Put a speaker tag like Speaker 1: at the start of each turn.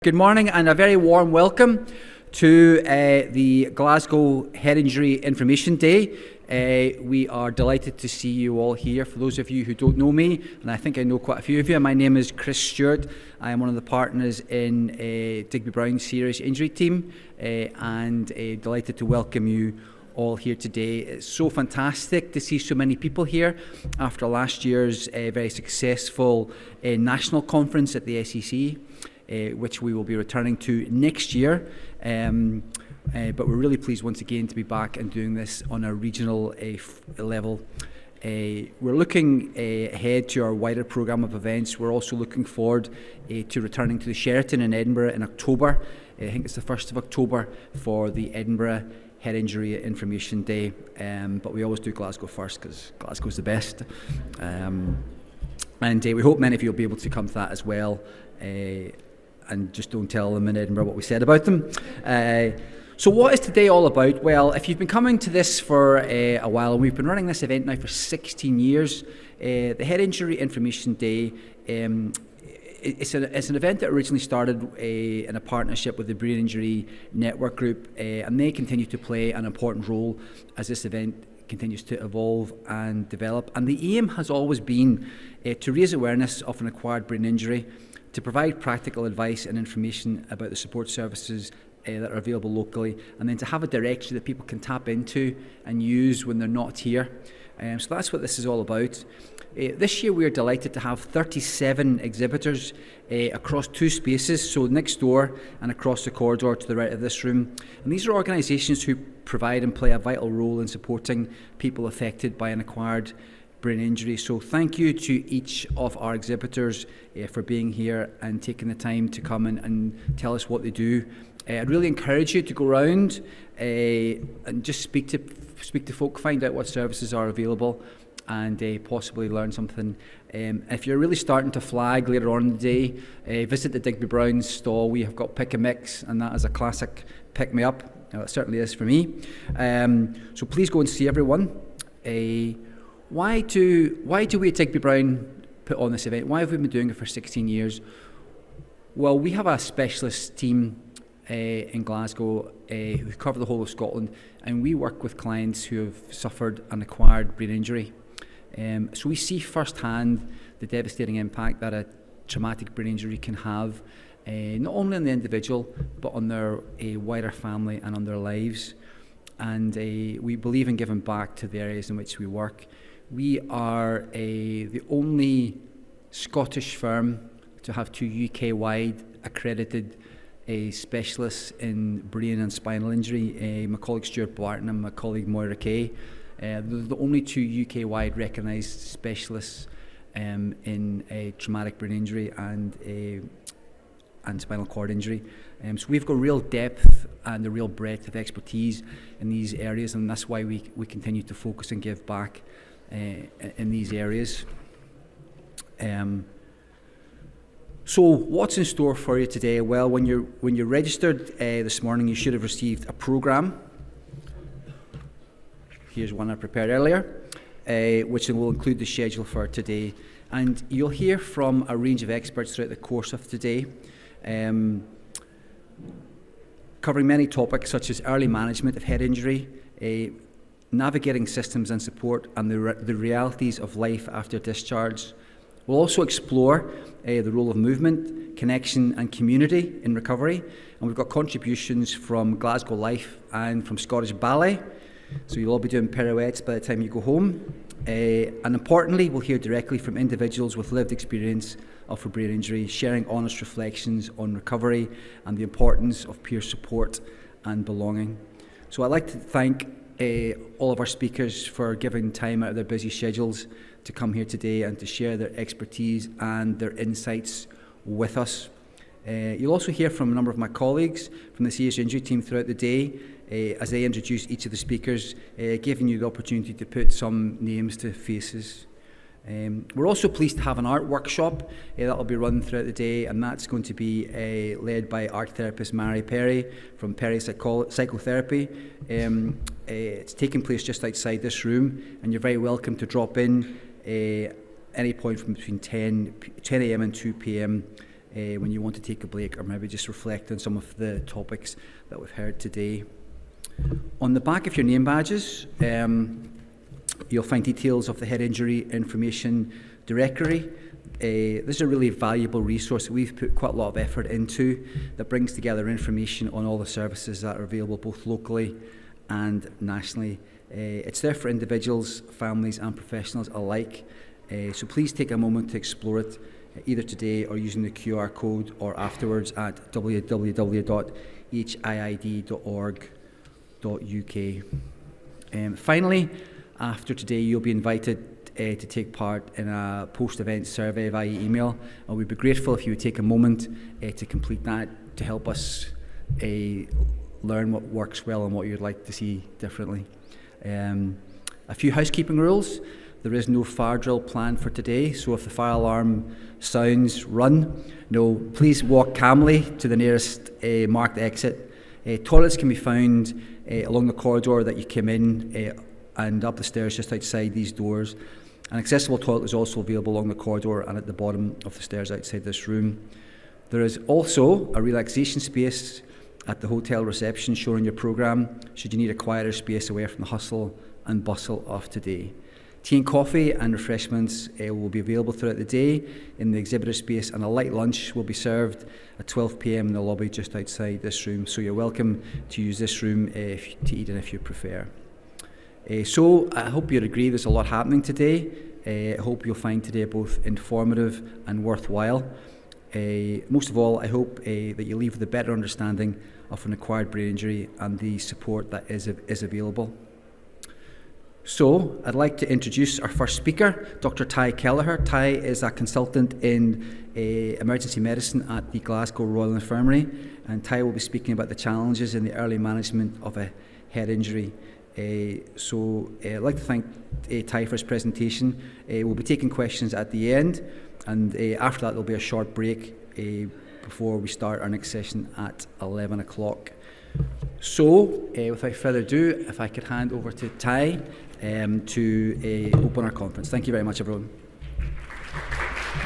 Speaker 1: Good morning and a very warm welcome to the Glasgow Head Injury Information Day. We are delighted to see you all here. For those of you who don't know me, and I think I know quite a few of you, my name is Chris Stewart. I am one of the partners in Digby Brown's serious injury team and delighted to welcome you all here today. It's so fantastic to see so many people here after last year's very successful national conference at the SEC. Which we will be returning to next year. But we're really pleased once again to be back and doing this on a regional level. We're looking ahead to our wider programme of events. We're also looking forward to returning to the Sheraton in Edinburgh in October. I think it's the 1st of October for the Edinburgh Head Injury Information Day. But we always do Glasgow first because Glasgow's the best. And we hope many of you will be able to come to that as well. And just don't tell them in Edinburgh what we said about them. So what is today all about? Well, if you've been coming to this for a while, and we've been running this event now for 16 years, the Head Injury Information Day, it's an event that originally started in a partnership with the Brain Injury Network Group, and they continue to play an important role as this event continues to evolve and develop. And the aim has always been to raise awareness of an acquired brain injury, to provide practical advice and information about the support services that are available locally, and then to have a directory that people can tap into and use when they're not here. So that's what this is all about. This year we are delighted to have 37 exhibitors across two spaces, so next door and across the corridor to the right of this room. And these are organisations who provide and play a vital role in supporting people affected by an acquired brain injury. So thank you to each of our exhibitors for being here and taking the time to come and tell us what they do. I'd really encourage you to go around and just speak to folk, find out what services are available, and possibly learn something. If you're really starting to flag later on in the day, visit the Digby Brown's stall. We have got Pick a Mix, and that is a classic pick me up. It certainly is for me. So please go and see everyone. Why do we at Digby Brown put on this event? Why have we been doing it for 16 years? Well, we have a specialist team in Glasgow who cover the whole of Scotland, and we work with clients who have suffered an acquired brain injury. So we see firsthand the devastating impact that a traumatic brain injury can have, not only on the individual, but on their wider family and on their lives. And we believe in giving back to the areas in which we work. We are the only Scottish firm to have two UK-wide accredited specialists in brain and spinal injury. My colleague Stewart and my colleague Moira Kay. They're the only two UK-wide recognised specialists in traumatic brain injury and spinal cord injury. So we've got real depth and a real breadth of expertise in these areas, and that's why we continue to focus and give back in these areas. So what's in store for you today? Well, when you registered this morning, you should have received a programme. Here's one I prepared earlier, which will include the schedule for today. And you'll hear from a range of experts throughout the course of today, covering many topics such as early management of head injury, navigating systems and support, and the realities of life after discharge. We'll also explore the role of movement, connection and community in recovery, and we've got contributions from Glasgow Life and from Scottish Ballet, so you'll all be doing pirouettes by the time you go home. And importantly, we'll hear directly from individuals with lived experience of a brain injury, sharing honest reflections on recovery and the importance of peer support and belonging. So I'd like to thank all of our speakers for giving time out of their busy schedules to come here today and to share their expertise and their insights with us. You'll also hear from a number of my colleagues from the serious injury team throughout the day as they introduce each of the speakers, giving you the opportunity to put some names to faces. We're also pleased to have an art workshop that will be run throughout the day, and that's going to be led by art therapist Mary Perry from Perry Psychotherapy. It's taking place just outside this room, and you're very welcome to drop in any point from between 10 a.m. and 2 p.m. when you want to take a break or maybe just reflect on some of the topics that we've heard today. On the back of your name badges, you'll find details of the Head Injury Information Directory. This is a really valuable resource that we've put quite a lot of effort into that brings together information on all the services that are available both locally and nationally. It's there for individuals, families and professionals alike. So please take a moment to explore it, either today or using the QR code or afterwards at www.hiid.org.uk. Finally, after today, you'll be invited to take part in a post-event survey via email. And we'd be grateful if you would take a moment to complete that to help us learn what works well and what you'd like to see differently. A few housekeeping rules. There is no fire drill planned for today, so if the fire alarm sounds, run. No, please walk calmly to the nearest marked exit. Toilets can be found along the corridor that you came in and up the stairs just outside these doors. An accessible toilet is also available along the corridor and at the bottom of the stairs outside this room. There is also a relaxation space at the hotel reception shown in your programme, should you need a quieter space away from the hustle and bustle of today. Tea and coffee and refreshments will be available throughout the day in the exhibitor space, and a light lunch will be served at 12 p.m. in the lobby just outside this room. So you're welcome to use this room to eat in if you prefer. So I hope you'll agree there's a lot happening today. I hope you'll find today both informative and worthwhile. Most of all, I hope that you leave with a better understanding of an acquired brain injury and the support that is available. So, I'd like to introduce our first speaker, Dr. Ty Kelleher. Ty is a consultant in emergency medicine at the Glasgow Royal Infirmary, and Ty will be speaking about the challenges in the early management of a head injury. I'd like to thank Ty for his presentation. We'll be taking questions at the end, and after that there'll be a short break before we start our next session at 11 o'clock. So, without further ado, if I could hand over to Ty to open our conference. Thank you very much, everyone.